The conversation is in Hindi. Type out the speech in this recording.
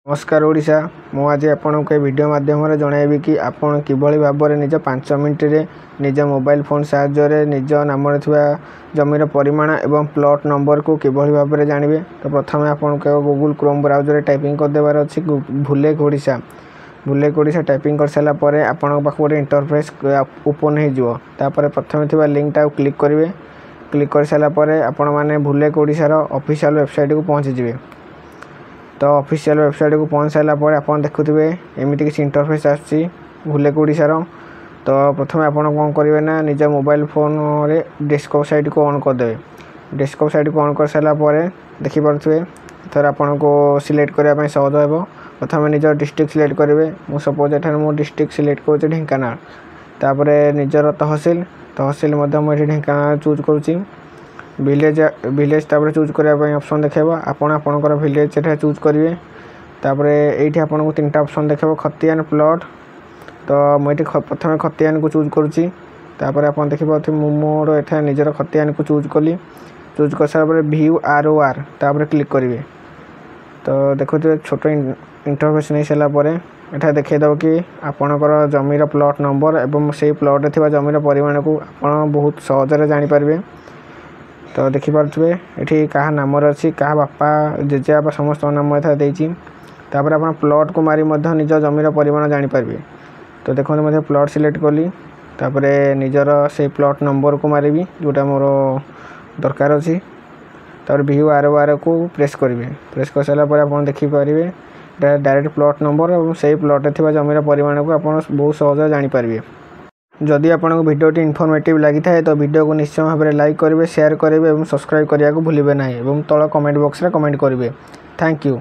नमस्कार ओडिशा मु आज आपको वीडियो माध्यम जनइबी कि आपड़ किभली भाव में निज 5 मिनट रे निज मोबाइल फोन साहाय्य निज नाम जमीर परिमाण एवं प्लॉट नंबर को किभली भाव में जानवे। तो प्रथम आपको गूगल क्रोम ब्राउजर टाइपिंग करदेवार अच्छी भुलेख ओडिशा टाइपिंग कर सारापर आपण पाख गोटे इंटरफेस ओपन होपर प्रथम थी लिंकटा क्लिक करेंगे। क्लिक कर सारापर आपण मैंने भुलेख ओडिशार ऑफिशियल वेबसाइट को पहुँची जाए। तो ऑफिशियल वेबसाइट को पहुँच सारापर आप देखुए एमती किसी इंटरफेस आसी भुलेख ओडिशार। तो प्रथम आपड़ कौन करेंगे ना निज मोबाइल फोन रे डेस्कटॉप साइट को ऑन करदे। डेस्कटॉप साइट को ऑन कर सारापर देखिपे थर आपन को सिलेक्ट करने सहज हो। प्रथम निज डिस्ट्रिक्ट सिलेक्ट करेंगे। मु सपोज एठार मो डिस्ट्रिक्ट सिलेक्ट कर ढेंकानाल तापर निजर तहसिल मुझे ढेंकानाल चूज करुँची। विलेज तापर चूज करने ऑप्शन देखेबो आपणकर विलेज एटा चूज करेंगे। तापर ये आपको 3टा ऑप्शन देखेबो खतियान प्लॉट। तो मुझे प्रथम खतियान को चूज करुँची। तापर आप देखिए मोर एटा निजर खतियान को चूज कली। चूज कर सारा व्यू ROR तापर क्लिक करेंगे। तो देखुए छोट इंटरफेस नहीं सारापर एटा देखईदेव कि आपणकर जमीर प्लॉट नंबर एवं से प्लॉट थी जमीर परिमाण को आप बहुत सहजरे जानीपारे। तो देखिपे ये क्या नाम अच्छी क्या बापा जेजेबापा समस्त नाम तापर आप प्लॉट को मारी निज जमीर परिमाण जानीपारे। तो देखो मुझे प्लॉट सिलेक्ट कली तापर निजर से प्लॉट नंबर को मारि जोटा मोर दरकार अच्छी। तापर व्यू ROR को प्रेस करेंगे। प्रेस कर सारापर आप देखिपारे डायरेक्ट प्लॉट नंबर और से प्लॉट थी जमीर परिमाण को आप बहुत सहज जानीपारे। जदि आपको वीडियोटी इनफॉर्मेटिव लगी था तो वीडियो को निश्चय भाव में लाइक करेंगे, शेयर करेंगे और सब्सक्राइब करने को भूलें ना। तल कमेंट बॉक्स रे कमेंट करेंगे। Thank you.